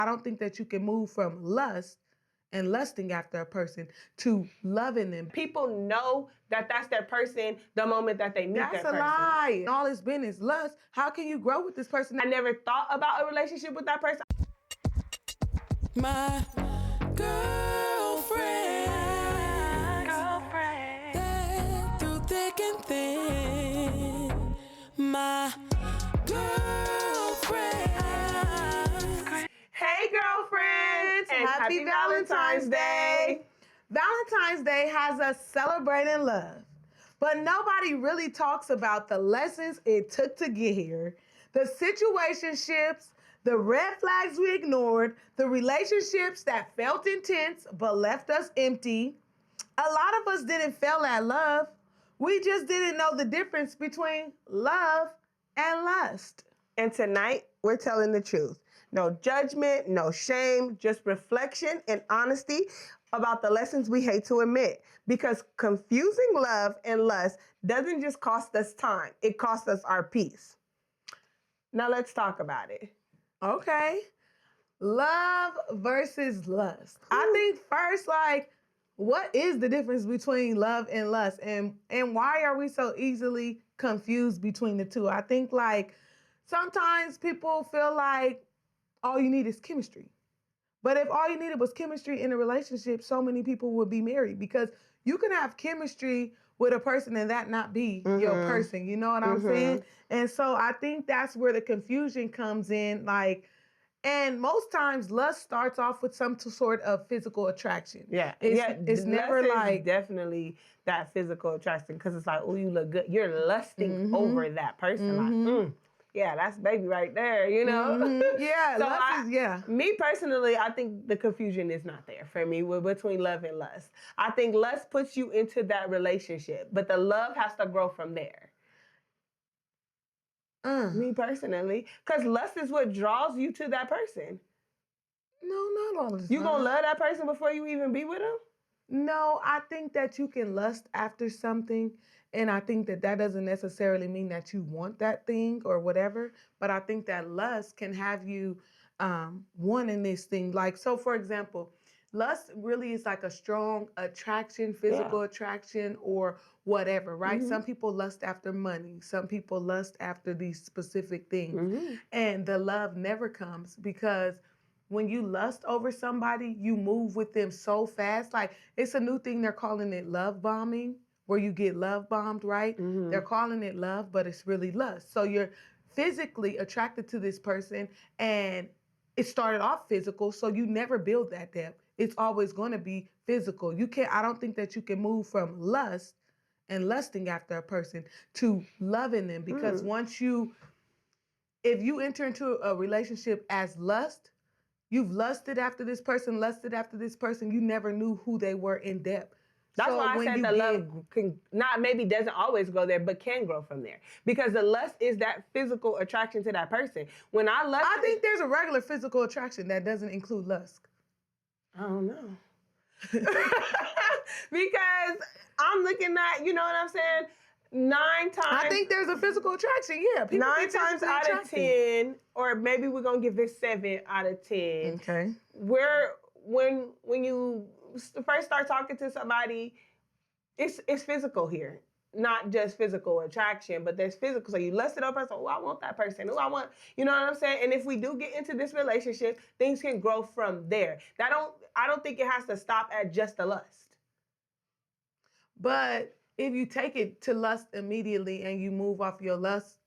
I don't think that you can move from lust and lusting after a person to loving them. People know that that's their person the moment that they meet that person. That's a lie. All it's been is lust. How can you grow with this person? I never thought about a relationship with that person. My girlfriend, that through thick and thin. My girlfriend. Hey, girlfriends, and happy Valentine's Day. Valentine's Day has us celebrating love, but nobody really talks about the lessons it took to get here, the situationships, the red flags we ignored, the relationships that felt intense but left us empty. A lot of us didn't fail at love. We just didn't know the difference between love and lust. And tonight, we're telling the truth. No judgment, no shame, just reflection and honesty about the lessons we hate to admit. Because confusing love and lust doesn't just cost us time, it costs us our peace. Now let's talk about it. Okay. Love versus lust. I think first, what is the difference between love and lust? And why are we so easily confused between the two? I think sometimes people feel like all you need is chemistry. But if all you needed was chemistry in a relationship, so many people would be married, because you can have chemistry with a person and that not be your person. You know what I'm saying? And so I think that's where the confusion comes in. And most times lust starts off with some sort of physical attraction. Yeah. It's never definitely that physical attraction, because it's like, oh, you look good. You're lusting over that person. Yeah, that's baby right there, you know? Yeah, Me personally, I think the confusion is not there for me between love and lust. I think lust puts you into that relationship, but the love has to grow from there. Me personally, because lust is what draws you to that person. No, not all the time. You gonna love that person before you even be with them? No, I think that you can lust after something, and I think that doesn't necessarily mean that you want that thing or whatever, but I think that lust can have you wanting this thing. So for example, lust really is like a strong attraction, physical attraction or whatever, right? Some people lust after money. Some people lust after these specific things. And the love never comes, because when you lust over somebody, you move with them so fast. It's a new thing. They're calling it love bombing, where you get love bombed, right? They're calling it love, but it's really lust. So you're physically attracted to this person, and it started off physical, so you never build that depth. It's always going to be physical. I don't think that you can move from lust and lusting after a person to loving them, because if you enter into a relationship as lust, you've lusted after this person, you never knew who they were in depth. That's why I said the love doesn't always go there, but can grow from there. Because the lust is that physical attraction to that person. When I think there's a regular physical attraction that doesn't include lust. I don't know. Because I'm looking at, you know what I'm saying? 9 times. I think there's a physical attraction, yeah. 9 times out of 10, or maybe we're going to give this 7 out of 10. Okay. When you first start talking to somebody, it's physical here. Not just physical attraction, but there's physical. So you lusted up person, oh, I want that person. Oh, I want, you know what I'm saying? And if we do get into this relationship, things can grow from there. I don't think it has to stop at just the lust. But if you take it to lust immediately and you move off your lust,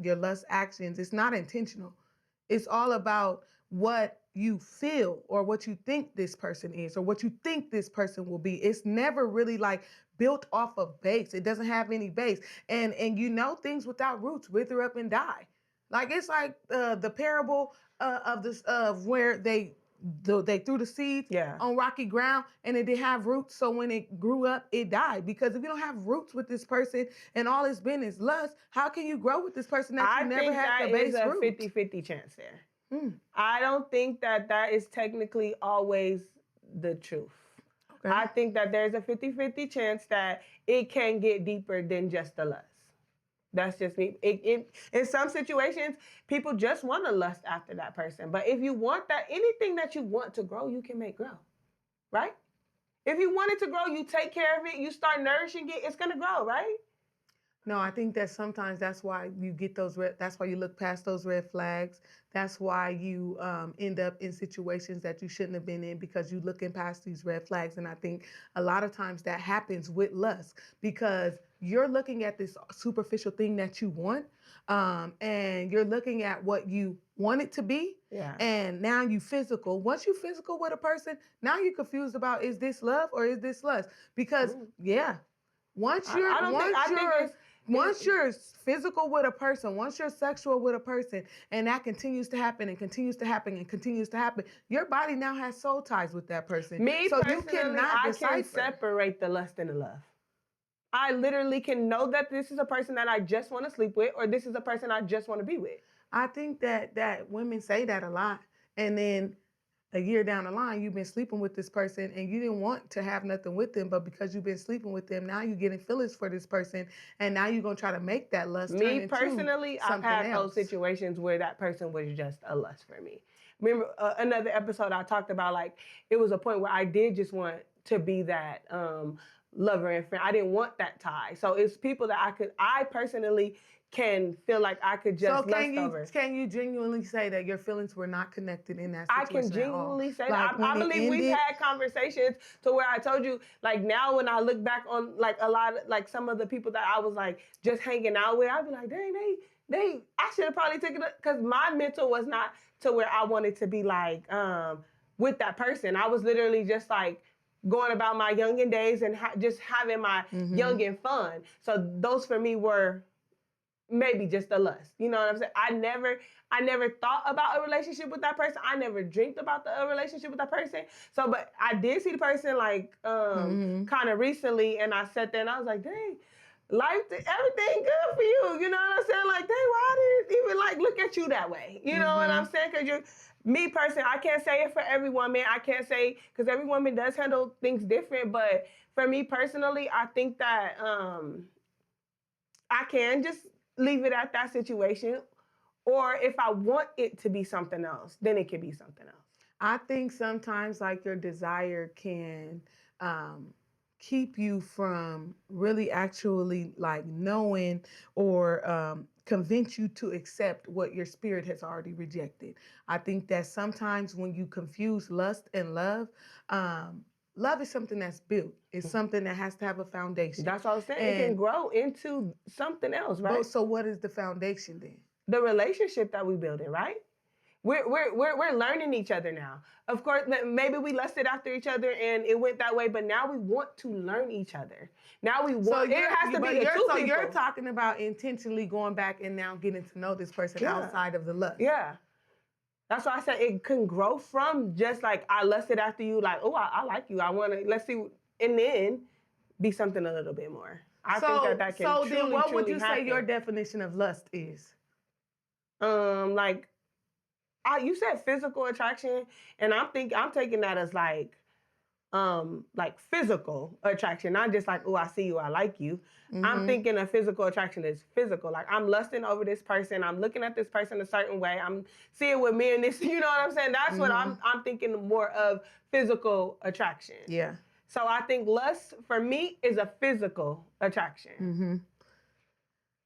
your lust actions, it's not intentional. It's all about what you feel or what you think this person is or what you think this person will be. It's never really built off of base. It doesn't have any base. And things without roots wither up and die. It's like the parable of where they threw the seeds on rocky ground and it didn't have roots. So when it grew up, it died. Because if you don't have roots with this person and all it's been is lust, how can you grow with this person that you never had the base root? I think that is a 50-50 chance there. I don't think that is technically always the truth. Okay. I think that there's a 50-50 chance that it can get deeper than just the lust. That's just me. In some situations, people just want to lust after that person. But if you want that, anything that you want to grow, you can make grow, right? If you want it to grow, you take care of it, you start nourishing it, it's gonna grow, right? No, I think that sometimes that's why you get those that's why you look past those red flags. That's why you end up in situations that you shouldn't have been in because you're looking past these red flags. And I think a lot of times that happens with lust because you're looking at this superficial thing that you want, and you're looking at what you want it to be. Yeah. And now you physical. Once you physical with a person, now you're confused about is this love or is this lust? Because once you're once you're physical with a person, once you're sexual with a person, and that continues to happen and continues to happen and continues to happen, your body now has soul ties with that person. Me so personally, you cannot I can separate the lust and the love. I literally can know that this is a person that I just want to sleep with, or this is a person I just want to be with. I think that women say that a lot, and then a year down the line, you've been sleeping with this person and you didn't want to have nothing with them, but because you've been sleeping with them, now you're getting feelings for this person, and now you're gonna try to make that lust turn into personally, I've had those situations where that person was just a lust for me. Remember another episode I talked about, like, it was a point where I did just want to be that lover and friend. I didn't want that tie. So it's people that I personally can feel like I could just lust over. Can you genuinely say that your feelings were not connected in that I situation? can genuinely say like that. I believe we've had conversations to where I told you, like, now when I look back on like a lot of like some of the people that I was like just hanging out with, I'd be like, dang, I should have probably taken it, because my mental was not to where I wanted to be like with that person. I was literally just like going about my youngin' days and just having my youngin' fun. So those for me were maybe just a lust. You know what I'm saying? I never thought about a relationship with that person. I never dreamed about a relationship with that person. So, but I did see the person like kind of recently, and I sat there and I was like, dang, life, everything good for you. You know what I'm saying? Like, dang, why did it even like look at you that way? You know what I'm saying? Because me personally, I can't say it for every woman. I can't say, because every woman does handle things different. But for me personally, I think that I can just leave it at that situation. Or if I want it to be something else, then it can be something else. I think sometimes like your desire can keep you from really actually like knowing or convince you to accept what your spirit has already rejected. I think that sometimes when you confuse lust and love, love is something that's built. It's something that has to have a foundation. That's what I was saying. It can grow into something else, right? So what is the foundation then? The relationship that we build in, right? We're learning each other now. Of course, maybe we lusted after each other and it went that way, but now we want to learn each other. Now we want, it has to be the two people. So you're talking about intentionally going back and now getting to know this person outside of the lust. Yeah. That's why I said it can grow from just like, I lusted after you, like, oh, I like you. I want to, let's see, and then be something a little bit more. I think that can truly, then what would you happen. say your definition of lust is? Like, you said physical attraction, and I'm taking that as like physical attraction, not just like, oh, I see you, I like you. I'm thinking of physical attraction as physical. Like, I'm lusting over this person. I'm looking at this person a certain way. I'm seeing with me and this, you know what I'm saying? That's what I'm thinking more of physical attraction. Yeah. So I think lust for me is a physical attraction.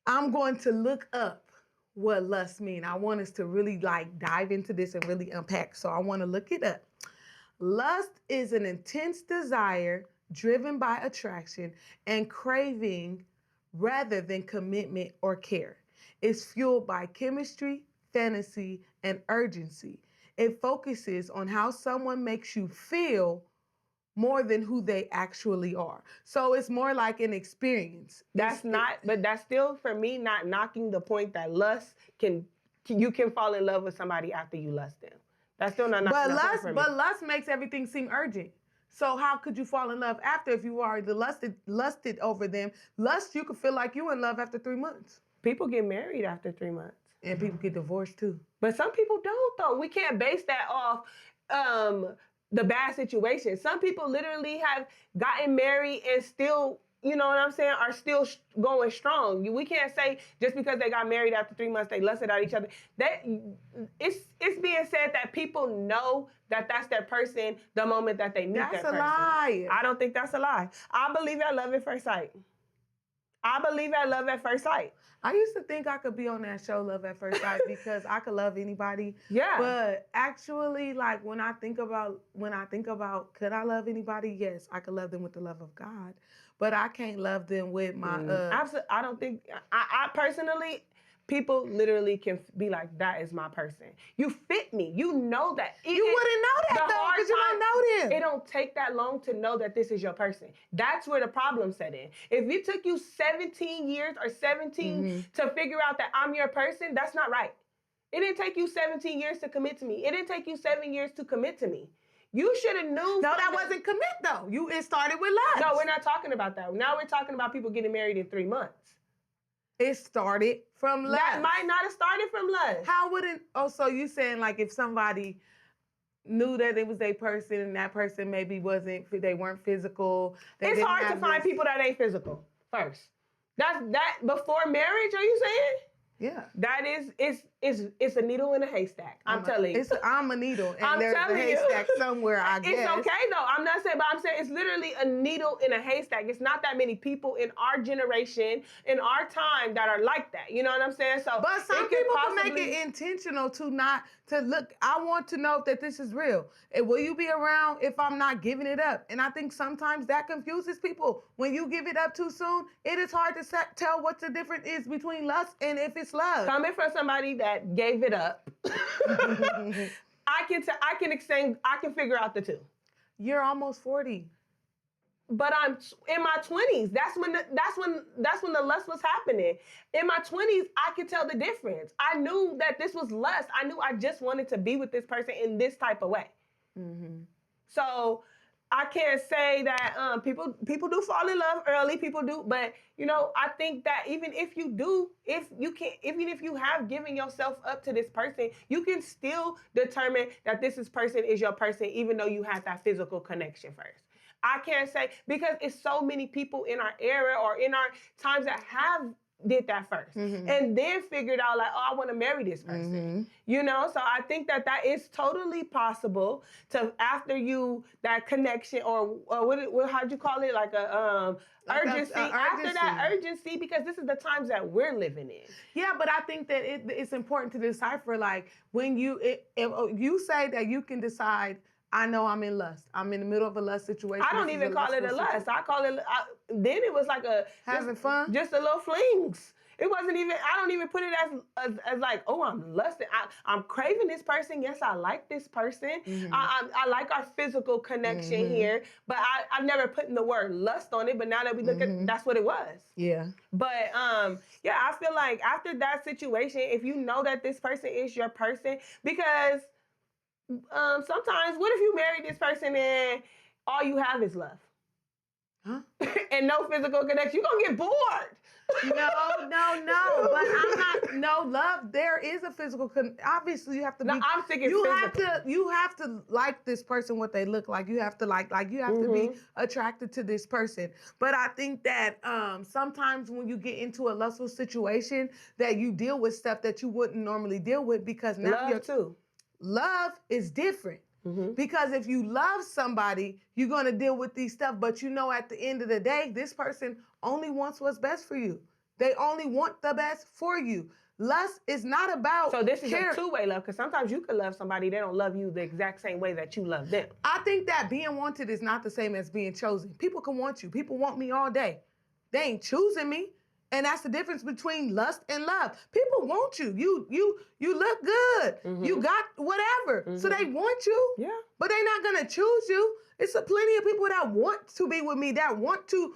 I'm going to look up what lust mean. I want us to really like dive into this and really unpack. So I want to look it up. Lust is an intense desire driven by attraction and craving rather than commitment or care. It's fueled by chemistry, fantasy, and urgency. It focuses on how someone makes you feel more than who they actually are. So it's more like an experience. But that's still, for me, not knocking the point that lust you can fall in love with somebody after you lust them. That's still not knocking the point for me. But lust makes everything seem urgent. So how could you fall in love after if you already lusted over them? Lust, you could feel like you in love after 3 months. People get married after 3 months. And people get divorced too. But some people don't, though. We can't base that off the bad situation. Some people literally have gotten married and still you know what I'm saying, are still going strong. We can't say just because they got married after 3 months, they lusted at each other. That it's being said that people know that that's their person the moment that they meet that person. That's a lie. I don't think that's a lie. I believe at love at first sight. I believe at love at first sight. I used to think I could be on that show Love at First Sight because I could love anybody. Yeah. But actually, like when I think about could I love anybody? Yes, I could love them with the love of God. But I can't love them with my Absolutely. I don't think I personally, people literally can be like, that is my person. You fit me. You know that. You wouldn't know that though, because you don't know them. It don't take that long to know that this is your person. That's where the problem set in. If it took you 17 years or 17 to figure out that I'm your person, that's not right. It didn't take you 17 years to commit to me. It didn't take you 7 years to commit to me. You should have knew. No, that wasn't commit though. It started with love. No, we're not talking about that. Now we're talking about people getting married in 3 months. It started from lust. That might not have started from lust. How wouldn't? Oh, so you saying like if somebody knew that it was their person and that person maybe they weren't physical. It's hard to find people that ain't physical first. That before marriage. Are you saying? Yeah. That is it's a needle in a haystack. I'm telling you. I'm a needle and there's a haystack somewhere, I guess. It's okay though. I'm not saying, but I'm saying it's literally a needle in a haystack. It's not that many people in our generation, in our time that are like that. You know what I'm saying? So, but some people can make it intentional to look. I want to know that this is real. And will you be around if I'm not giving it up? And I think sometimes that confuses people. When you give it up too soon, it is hard to tell what the difference is between lust and if it's love. Coming from somebody that gave it up, I can figure out the two. You're almost 40. But I'm in my 20s. That's when the lust was happening. In my 20s, I could tell the difference. I knew that this was lust. I knew I just wanted to be with this person in this type of way. Mm-hmm. So I can't say that people do fall in love early. People do, but I think that even if you have given yourself up to this person, you can still determine that this person is your person, even though you had that physical connection first. I can't say, because it's so many people in our era or in our times that have did that first and then figured out like, oh, I want to marry this person. So I think that is totally possible to, after that connection or how'd you call it? Like a urgency. After that urgency, because this is the times that we're living in. Yeah, but I think that it's important to decipher, like when if you say that you can decide, I know I'm in lust. I'm in the middle of a lust situation. I don't even call it a lust. I call it, then it was like having fun? Just a little flings. It wasn't even, I don't even put it as like, oh, I'm lusting. I'm craving this person. Yes, I like this person. I like our physical connection here, but I've never put in the word lust on it. But now that we look at, that's what it was. Yeah. But yeah, I feel like after that situation, if you know that this person is your person, because sometimes, what if you marry this person and all you have is love? Huh? And no physical connection? You're going to get bored. No. But I'm not, no, love, there is a physical obviously you have to be. No, I'm thinking you have to like this person, what they look like. You have to you have to be attracted to this person. But I think that sometimes when you get into a lustful situation, that you deal with stuff that you wouldn't normally deal with, because now love is different. Because if you love somebody, you're going to deal with these stuff. But at the end of the day, this person only wants what's best for you. They only want the best for you. Lust is not about. So this is a two-way love, because sometimes you can love somebody, they don't love you the exact same way that you love them. I think that being wanted is not the same as being chosen. People can want you. People want me all day. They ain't choosing me. And that's the difference between lust and love. People want you. You look good. You got whatever. So they want you. Yeah. But they're not gonna choose you. It's plenty of people that want to be with me, that want to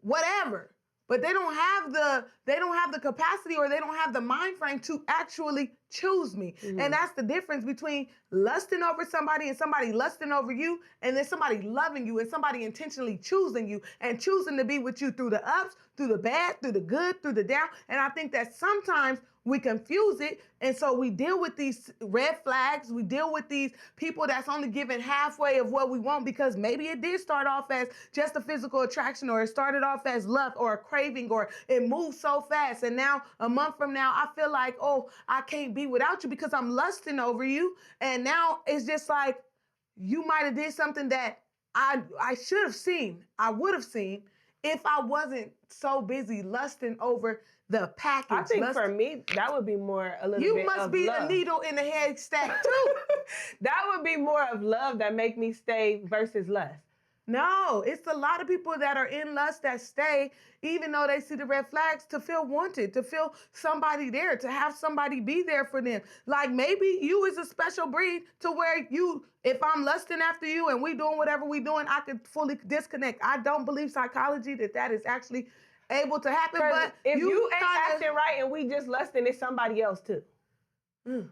whatever. But they don't have the capacity, or they don't have the mind frame to actually choose me. And that's the difference between lusting over somebody and somebody lusting over you, and then somebody loving you and somebody intentionally choosing you and choosing to be with you through the ups, through the bad, through the good, through the down. And I think that sometimes we confuse it, and so we deal with these red flags. We deal with these people that's only giving halfway of what we want, because maybe it did start off as just a physical attraction, or it started off as lust or a craving, or it moved so fast, and now a month from now I feel like, oh, I can't be without you because I'm lusting over you. And now it's just like, you might have did something that I should have seen, I would have seen, if I wasn't so busy lusting over the package. I think for me, that would be more a little bit of You must be love. a needle in the haystack too. That would be more of love that make me stay versus lust. No, it's a lot of people that are in lust that stay, even though they see the red flags, to feel wanted, to feel somebody there, to have somebody be there for them. Like maybe you is a special breed to where you, if I'm lusting after you and we doing whatever we doing, I could fully disconnect. I don't believe psychology that is actually able to happen. But if you ain't kinda, acting right and we just lusting, it's somebody else too. You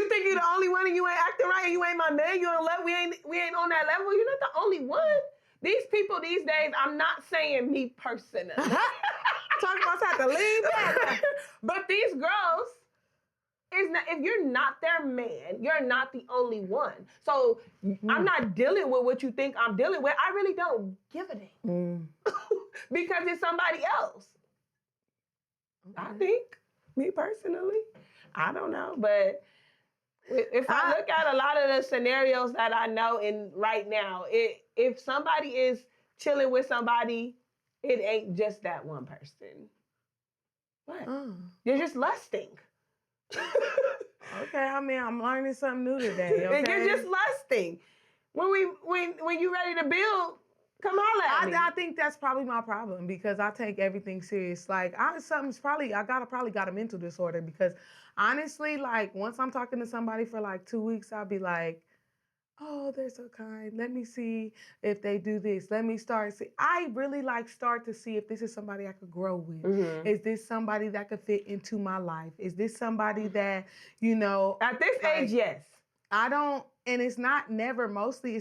think you're the only one and you ain't acting right and you ain't my man, you don't love, we ain't on that level. You're not the only one. These people these days, I'm not saying me personally. talking about have to lean back. But these girls, if you're not their man, you're not the only one. So I'm not dealing with what you think I'm dealing with. I really don't give a damn. Because it's somebody else. I think, me personally. I don't know, but if I look at a lot of the scenarios that I know in right now, if somebody is chilling with somebody, it ain't just that one person. What? You're just lusting. Okay, I mean, I'm learning something new today. Okay? You're just lusting. When you ready to build, come holler at me. I think that's probably my problem, because I take everything serious. Like, I probably got a mental disorder, because honestly, like, once I'm talking to somebody for like 2 weeks, I'll be like, oh, they're so kind. Let me see if they do this. Let me I really start to see if this is somebody I could grow with. Mm-hmm. Is this somebody that could fit into my life? Is this somebody that, At this age, yes. I don't, and it's never mostly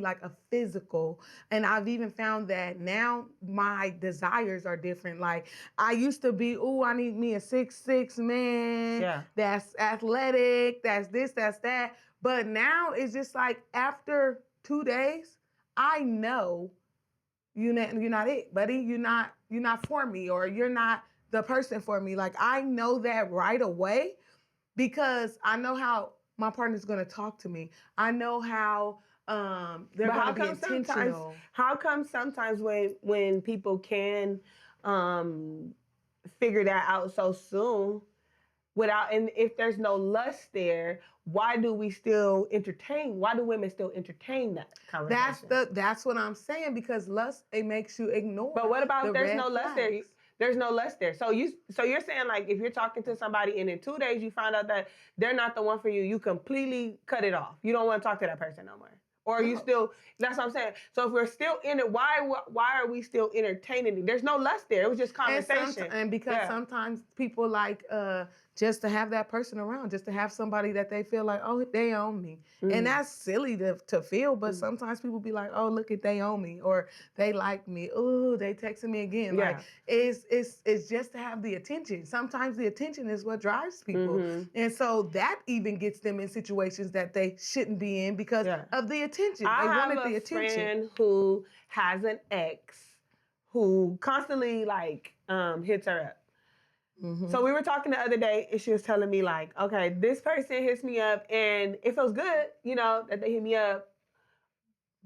like a physical. And I've even found that now my desires are different. Like, I used to be, I need me a 6'6" man that's athletic, that's this, that's that. But now it's just like, after 2 days, I know you're not it, buddy. You're not for me, or you're not the person for me. Like, I know that right away, because I know how my partner's going to talk to me. I know how they're going to be intentional. How come sometimes when people can figure that out so soon, and if there's no lust there, why do women still entertain that conversation? That's what I'm saying, because lust, it makes you ignore. But what about if there's no flags. lust there? There's no lust there. So you're saying, like, if you're talking to somebody and in 2 days you find out that they're not the one for you, you completely cut it off. You don't want to talk to that person no more. Or you still, that's what I'm saying. So if we're still in it, why are we still entertaining it? There's no lust there. It was just conversation. And because sometimes people like just to have that person around, just to have somebody that they feel like, oh, they own me. Mm-hmm. And that's silly to feel, but sometimes people be like, oh, look at, they own me, or they like me. Oh, they texting me again. Yeah. Like, it's just to have the attention. Sometimes the attention is what drives people. Mm-hmm. And so that even gets them in situations that they shouldn't be in because of the attention. They wanted the attention. I have a friend who has an ex who constantly hits her up. Mm-hmm. So we were talking the other day, and she was telling me, like, okay, this person hits me up, and it feels good, that they hit me up.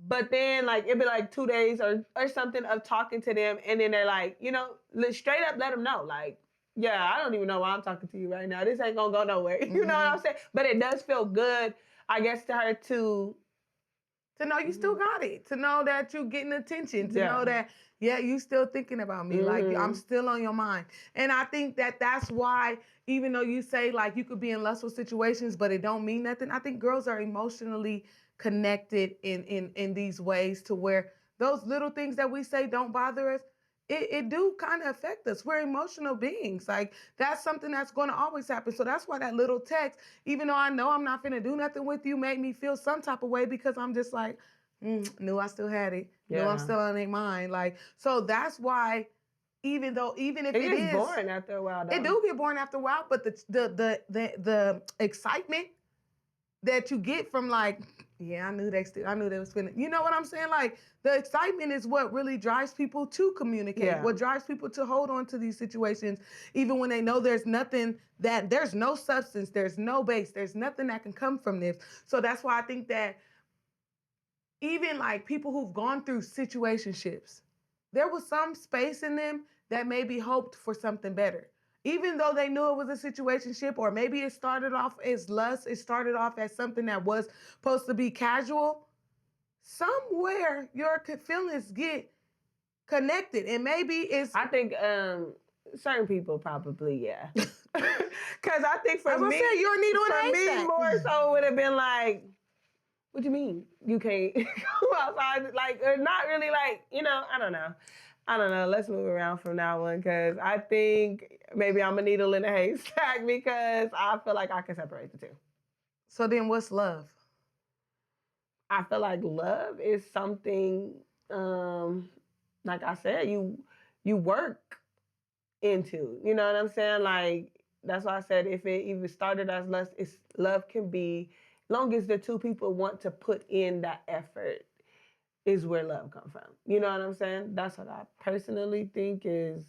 But then, it'd be 2 days or something of talking to them, and then they're like, straight up let them know, yeah, I don't even know why I'm talking to you right now. This ain't gonna go nowhere. Mm-hmm. You know what I'm saying? But it does feel good, I guess, to her to know you still got it, to know that you're getting attention, to know that, you still thinking about me. Mm-hmm. I'm still on your mind. And I think that's why, even though you say, you could be in lustful situations, but it don't mean nothing, I think girls are emotionally connected in these ways to where those little things that we say don't bother us. it do kind of affect us. We're emotional beings. Like, that's something that's going to always happen. So that's why that little text, even though I know I'm not finna do nothing with you, made me feel some type of way, because I'm just like, knew I still had it. Knew I'm still on their mind. Like, so that's why, even if it it gets is boring after a while, though. it do get boring after a while, but the excitement that you get from, like, yeah, I knew they was finna. You know what I'm saying? Like, the excitement is what really drives people to communicate. Yeah. What drives people to hold on to these situations, even when they know there's no substance, there's no base, there's nothing that can come from this. So that's why I think that even like people who've gone through situationships, there was some space in them that maybe hoped for something better. Even though they knew it was a situationship, or maybe it started off as lust, it started off as something that was supposed to be casual, somewhere your feelings get connected. And maybe it's... I think certain people probably, yeah. Because I think for me, you're a needle in a for me haystack. more so would have been like, what do you mean you can't go outside? Like, or not really, like, I don't know. Let's move around from that one, because I think maybe I'm a needle in a haystack, because I feel like I can separate the two. So then what's love? I feel like love is something, like I said, you work into. You know what I'm saying? Like, that's why I said if it even started as lust, love can be, long as the two people want to put in that effort, is where love comes from. You know what I'm saying? That's what I personally think is,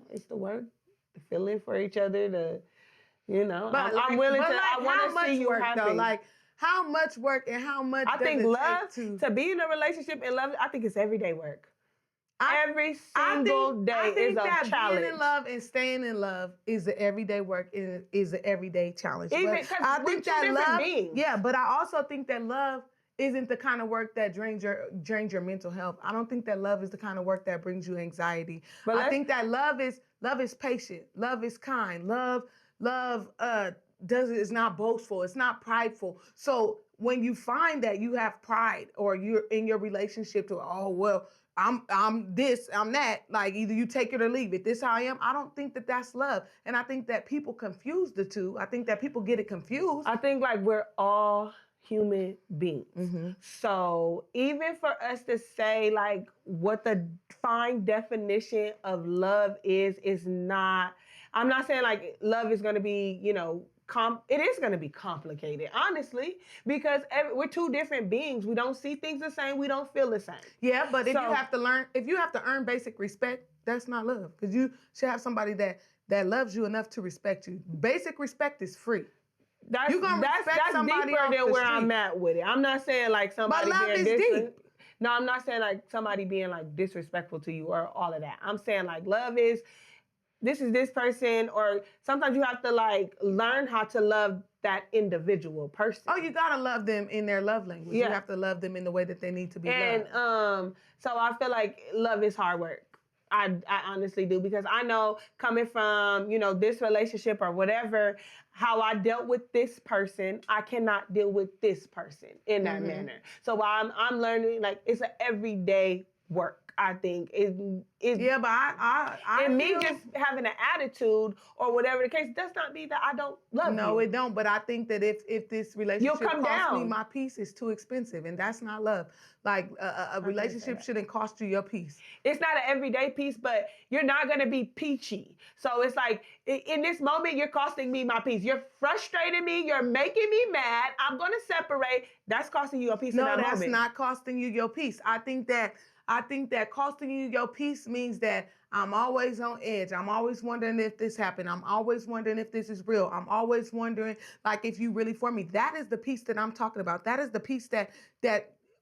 it's the work, the feeling for each other, I'm willing to, I want to see you happy. Though? Like, how much work and how much I does think it love, take to be in a relationship and love, I think it's everyday work. Every single day is a that challenge. Being in love and staying in love is the everyday work, is an everyday challenge. Even But because I we're think two that different love, beings. yeah, but I also think that love isn't the kind of work that drains your mental health. I don't think that love is the kind of work that brings you anxiety. But I think that love is patient. Love is kind. Love is not boastful. It's not prideful. So when you find that you have pride, or you're in your relationship to, oh well, I'm this, I'm that, like, either you take it or leave it. This how I am. I don't think that that's love. And I think that people confuse the two. I think that people get it confused. I think, like, we're all human beings. Mm-hmm. So even for us to say, like, what the fine definition of love is not, I'm not saying like love is going to be, it is going to be complicated, honestly, because we're two different beings. We don't see things the same. We don't feel the same. Yeah, but if you have to earn basic respect, that's not love. Because you should have somebody that loves you enough to respect you. Basic respect is free. That's deeper than where I'm at with it. I'm not saying like somebody but love being is deep. No, I'm not saying like somebody being like disrespectful to you or all of that. I'm saying like love is, this is this person, or sometimes you have to like learn how to love that individual person. Oh, you gotta love them in their love language. Yeah. You have to love them in the way that they need to be loved. And so I feel like love is hard work. I honestly do, because I know coming from, this relationship or whatever, how I dealt with this person, I cannot deal with this person in that manner. So while I'm learning, like, it's an everyday work. I think yeah, but I and me just having an attitude or whatever the case does not mean that I don't love you. No, it don't. But I think that if this relationship costs me my peace, it's too expensive, and that's not love. Like a relationship shouldn't cost you your peace. It's not an everyday peace, but you're not gonna be peachy. So it's like in this moment, you're costing me my peace. You're frustrating me. You're making me mad. I'm gonna separate. That's costing you a peace. No, in that that's moment. not costing you your peace. I think that costing you your peace means that I'm always on edge. I'm always wondering if this happened. I'm always wondering if this is real. I'm always wondering, like, if you really for me. That is the peace that I'm talking about. That is the peace that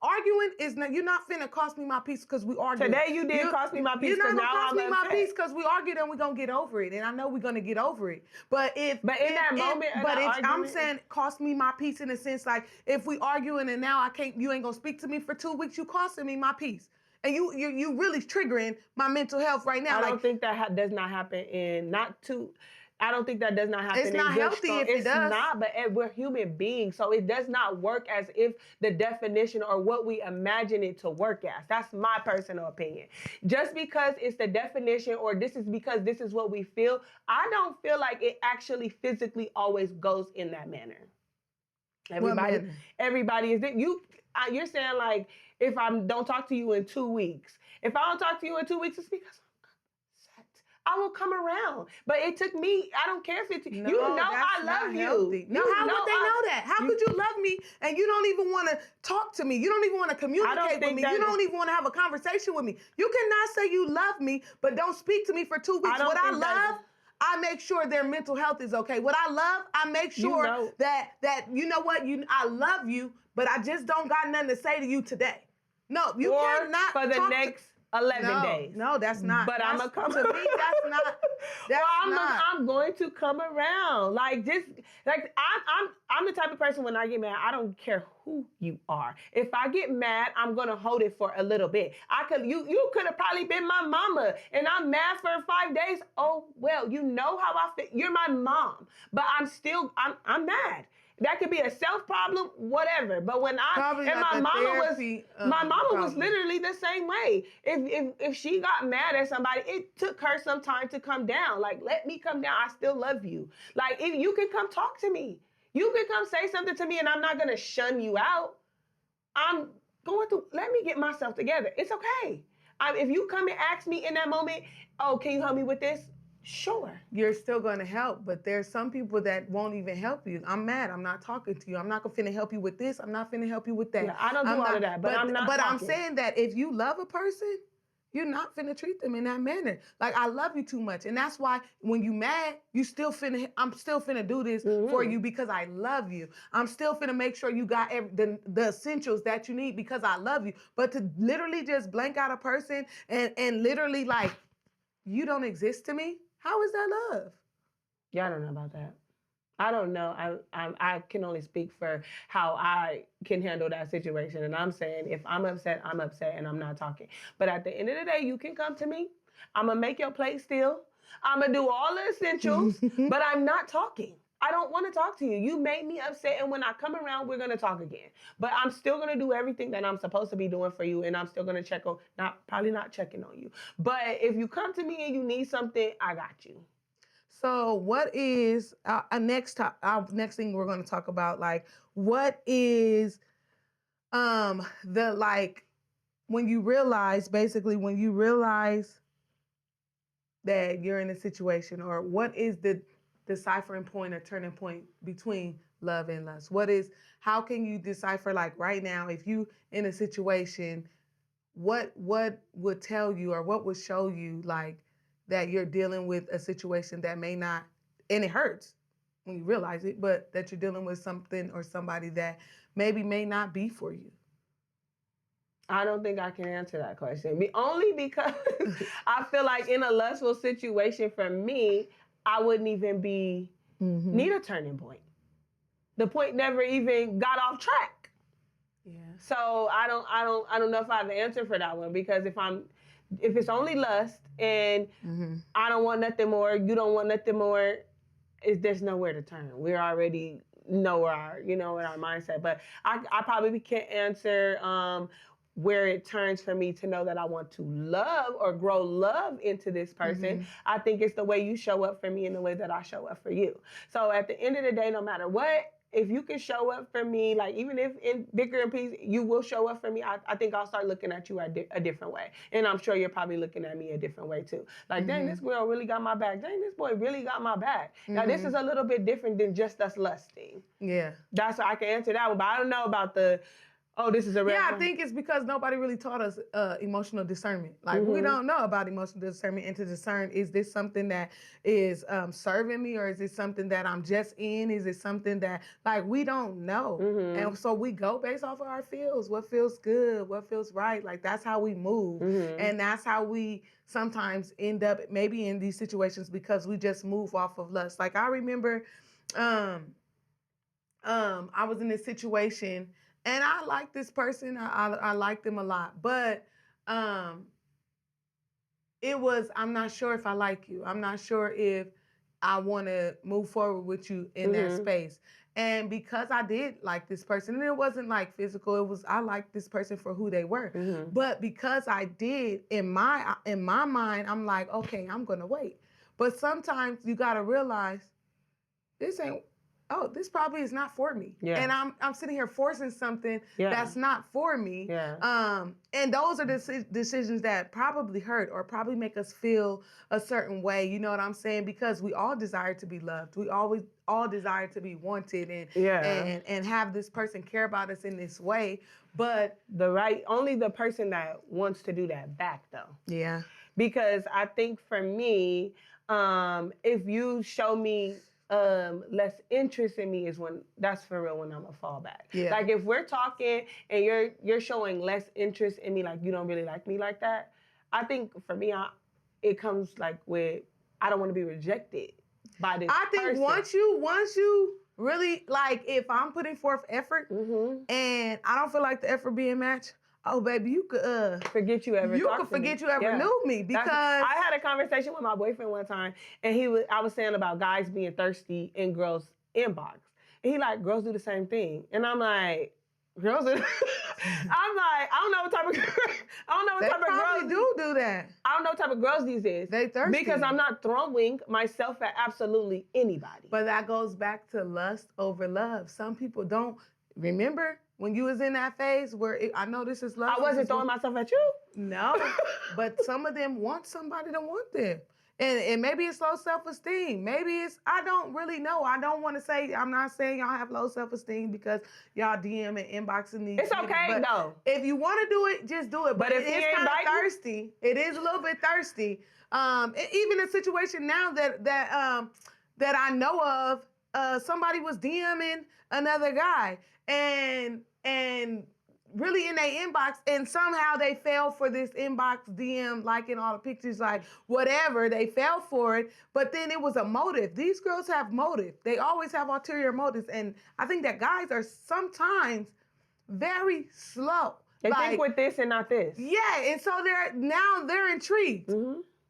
arguing is not. You're not finna cost me my peace because we argue. Today you did cost me my peace. You're not gonna cost me my upset. peace because we argued and we're gonna get over it. And I know we're gonna get over it. But I'm saying cost me my peace in a sense, like if we arguing and now you ain't gonna speak to me for 2 weeks, you costing me my peace. And you really triggering my mental health right now. I don't think that does not happen I don't think that does not happen. It's not in good, healthy strong, if it it's does. not, but we're human beings, so it does not work as if the definition or what we imagine it to work as. That's my personal opinion. Just because it's the definition or this is because this is what we feel, I don't feel like it actually physically always goes in that manner. Everybody, manner? everybody is that you're saying like if I don't talk to you in 2 weeks, if I don't talk to you in 2 weeks, it's because I will come around. But it took me, I don't care if it's, No, you know that's I not love healthy. you. No, You how know would they know that? How could you love me and you don't even want to talk to me? You don't even want to communicate with me. You don't even want to have a conversation with me. You cannot say you love me, but don't speak to me for 2 weeks. What I love, I make sure their mental health is okay. What I love, I make sure that you know what, I love you, but I just don't got nothing to say to you today. No, you cannot for the next 11 days. No, that's not. But I'm gonna come to me. That's not. That's I'm going to come around. Like just like I'm the type of person when I get mad, I don't care who you are. If I get mad, I'm gonna hold it for a little bit. You could have probably been my mama, and I'm mad for 5 days. Oh well, you know how I feel. You're my mom, but I'm mad. That could be a self problem, whatever. But when my mama was literally the same way. If she got mad at somebody, it took her some time to come down. Like, let me come down. I still love you. Like, if you can come talk to me. You can come say something to me, and I'm not gonna shun you out. I'm going to let me get myself together. It's okay. If you come and ask me in that moment, oh, can you help me with this? Sure. You're still going to help, but there's some people that won't even help you. I'm mad. I'm not talking to you. I'm not going to help you with this. I'm not finna help you with that. Yeah, I don't do all of that, but I'm not. But I'm saying that if you love a person, you're not finna treat them in that manner. Like, I love you too much. And that's why when you mad, I'm still finna do this for you because I love you. I'm still finna make sure you got the essentials that you need because I love you. But to literally just blank out a person and literally like, you don't exist to me, how is that love? Yeah, I don't know about that. I don't know. I can only speak for how I can handle that situation. And I'm saying if I'm upset and I'm not talking. But at the end of the day, you can come to me. I'm going to make your plate still. I'm going to do all the essentials, but I'm not talking. I don't want to talk to you. You made me upset, and when I come around, we're going to talk again. But I'm still going to do everything that I'm supposed to be doing for you, and I'm still going to check on, probably not checking on you. But if you come to me and you need something, I got you. So what is our next thing we're going to talk about? Like, what is the like when you realize that you're in a situation, or what is the deciphering point or turning point between love and lust? How can you decipher, like right now, if you in a situation, what would tell you or what would show you like that you're dealing with a situation that may not, and it hurts when you realize it, but that you're dealing with something or somebody that maybe may not be for you? I don't think I can answer that question. Only because I feel like in a lustful situation for me, I wouldn't even need a turning point. The point never even got off track. Yeah. So I don't know if I have an answer for that one, because if it's only lust and I don't want nothing more, you don't want nothing more, there's nowhere to turn. We're already know our mindset. But I probably can't answer where it turns for me to know that I want to love or grow love into this person. I think it's the way you show up for me and the way that I show up for you. So at the end of the day, no matter what, if you can show up for me, like even if in bigger and peace, you will show up for me, I think I'll start looking at you a different way. And I'm sure you're probably looking at me a different way too. Like, dang, this girl really got my back. Dang, this boy really got my back. Now, this is a little bit different than just us lusting. Yeah. That's why I can answer that one, but I don't know about this is a red I think it's because nobody really taught us emotional discernment. Like, we don't know about emotional discernment, and to discern, is this something that is serving me, or is it something that I'm just in? Is it something that, like, we don't know? And so we go based off of our feels. What feels good? What feels right? Like, that's how we move. And that's how we sometimes end up maybe in these situations, because we just move off of lust. Like, I remember I was in this situation, and I like this person. I like them a lot. But it was, I'm not sure if I like you. I'm not sure if I want to move forward with you in that space. And because I did like this person, and it wasn't like physical, it was I liked this person for who they were. But because I did, in my mind, I'm like, okay, I'm gonna wait. But sometimes you gotta realize this probably is not for me. Yeah. And I'm sitting here forcing something that's not for me. Yeah. And those are the decisions that probably hurt or probably make us feel a certain way. You know what I'm saying? Because we all desire to be loved. We always all desire to be wanted and have this person care about us in this way. But only the person that wants to do that back though. Yeah. Because I think for me, if you show me less interest in me that's for real when I'm a fallback. Yeah. Like if we're talking and you're showing less interest in me, like you don't really like me like that, I think for me, it comes like with, I don't want to be rejected by this I think person. once you really, like, if I'm putting forth effort and I don't feel like the effort being matched, oh baby, you could forget you ever knew me, because I had a conversation with my boyfriend one time, and I was saying about guys being thirsty in girls' inbox, and he like, girls do the same thing, and I'm like, girls do. I'm like, I don't know what type of girls do that. I don't know what type of girls these is. They thirsty because I'm not throwing myself at absolutely anybody. But that goes back to lust over love. Some people don't remember. When you was in that phase where I know this is love. I wasn't throwing myself at you. No, but some of them want somebody to want them. And maybe it's low self-esteem. Maybe it's, I don't really know. I don't want to say, I'm not saying y'all have low self-esteem because y'all DM and inboxing these. It's okay though. If you want to do it, just do it. But it is kind of thirsty. It is a little bit thirsty. Even a situation now that I know of, somebody was DMing another guy and really in their inbox, and somehow they fell for this inbox DM, liking all the pictures, like whatever, they fell for it, but then it was a motive. These girls have motive. They always have ulterior motives, and I think that guys are sometimes very slow. They think with this and not this. Yeah, and so they're intrigued.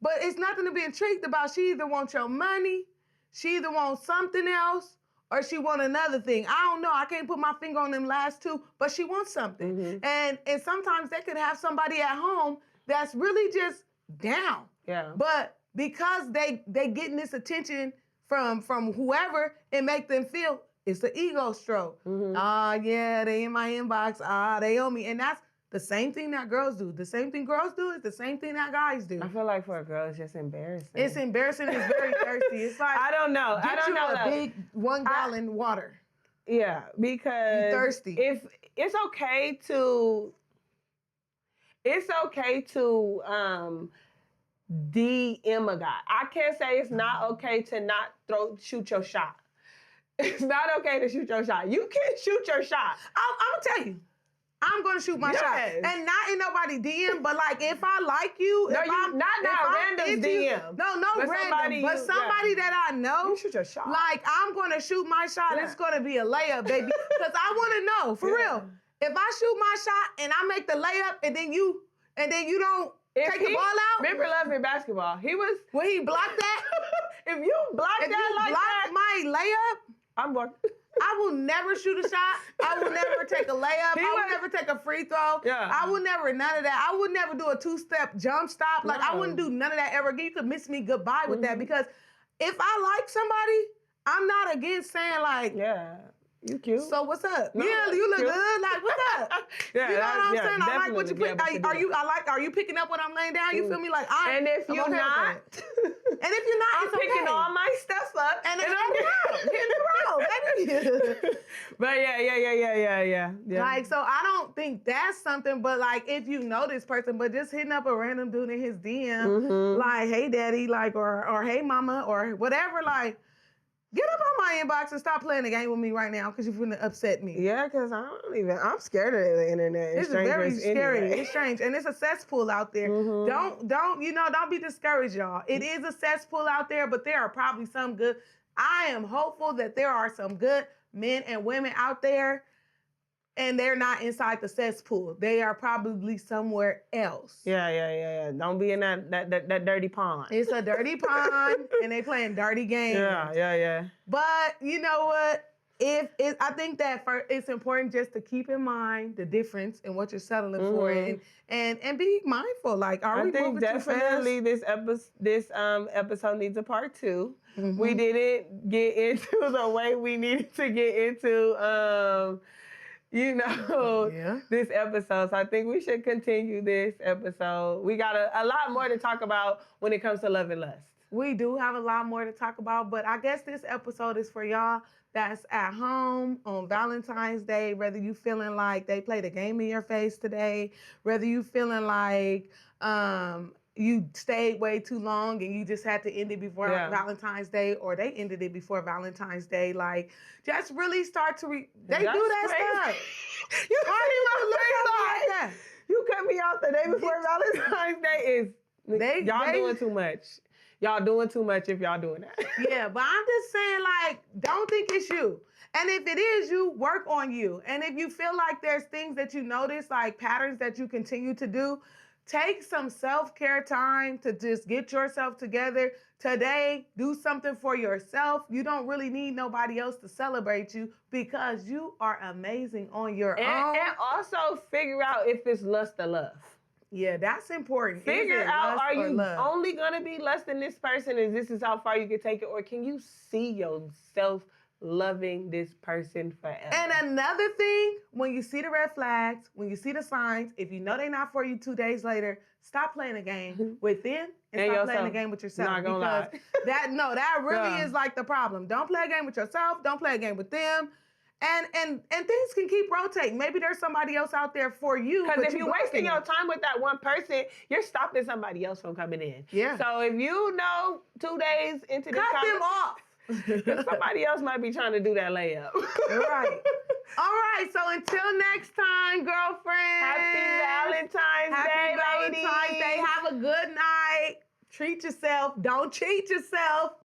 But it's nothing to be intrigued about. She either wants your money, she either wants something else, or she want another thing. I don't know. I can't put my finger on them last two, but she wants something. And sometimes they could have somebody at home that's really just down. Yeah. But because they getting this attention from whoever, it make them feel it's the ego stroke. Yeah, they in my inbox. They owe me. And that's the same thing that girls do. The same thing girls do is the same thing that guys do. I feel like for a girl, it's just embarrassing. It's embarrassing. It's very thirsty. It's like, I don't know. a big 1 gallon water. Yeah, because you thirsty. If it's okay to DM a guy. I can't say it's not okay to not shoot your shot. It's not okay to shoot your shot. You can shoot your shot. I'm gonna tell you. I'm gonna shoot my shot, and not in nobody DM, but like if I like you, random DM. But random, but somebody that I know, you shoot your shot. Like I'm gonna shoot my shot. It's gonna be a layup, baby, because I want to know for real. If I shoot my shot and I make the layup, and then you don't take the ball out. Remember Love in Basketball? When he blocked that. If you block my layup, I'm blocking. I will never shoot a shot. I will never take a layup. I will never take a free throw. Yeah. I will never, none of that. I would never do a 2-step jump stop. Like, I wouldn't do none of that ever again. You could miss me goodbye with that, because if I like somebody, I'm not against saying like, yeah, you cute. So what's up? No, yeah, you look cute. good. Like, what's up? You know what I'm saying? I like what you put. Are you picking up what I'm laying down? You feel me? Like, and if you're not, I'm it's picking all my stuff up and hit the road, baby. But yeah. Like, so I don't think that's something. But like, if you know this person, but just hitting up a random dude in his DM, like, hey daddy, like, or hey mama, or whatever, like. Get up on my inbox and stop playing the game with me right now, because you're gonna upset me. Yeah, because I'm scared of the internet. It's very scary. It's strange. And it's a cesspool out there. Don't be discouraged, y'all. It is a cesspool out there, but there are probably some good. I am hopeful that there are some good men and women out there. and they're not inside the cesspool. They are probably somewhere else. Yeah. Don't be in that dirty pond. It's a dirty pond, and they playing dirty games. Yeah. But you know what? I think that it's important just to keep in mind the difference in what you're settling for, and be mindful. Like, are we moving too fast? Definitely this episode needs a part 2. We didn't get into the way we needed to get into this episode. So I think we should continue this episode. We got a lot more to talk about when it comes to love and lust. We do have a lot more to talk about, but I guess this episode is for y'all that's at home on Valentine's Day, whether you feeling like they played a game in your face today, whether you feeling like you stayed way too long and you just had to end it before Valentine's Day, or they ended it before Valentine's Day. Like, just really start to they do that stuff. You cut me off the day before Valentine's Day y'all doing too much. Y'all doing too much if y'all doing that. Yeah, but I'm just saying, like, don't think it's you. And if it is you, work on you. And if you feel like there's things that you notice, like patterns that you continue to do, take some self-care time to just get yourself together. Today, do something for yourself. You don't really need nobody else to celebrate you because you are amazing on your own. And also figure out if it's lust or love. Yeah, that's important. Figure out, are you only going to be lusting this person and this is how far you can take it? Or can you see yourself loving this person forever? And another thing, when you see the red flags, when you see the signs, if you know they're not for you 2 days later, stop playing a game with them and stop playing a game with yourself. Not gonna lie. that really is like the problem. Don't play a game with yourself. Don't play a game with them. And things can keep rotating. Maybe there's somebody else out there for you. Because if you're wasting your time with that one person, you're stopping somebody else from coming in. Yeah. So if you know 2 days into this cut them off. Because somebody else might be trying to do that layup. Right. All right. So until next time, girlfriends. Happy Valentine's Day, ladies. Have a good night. Treat yourself. Don't cheat yourself.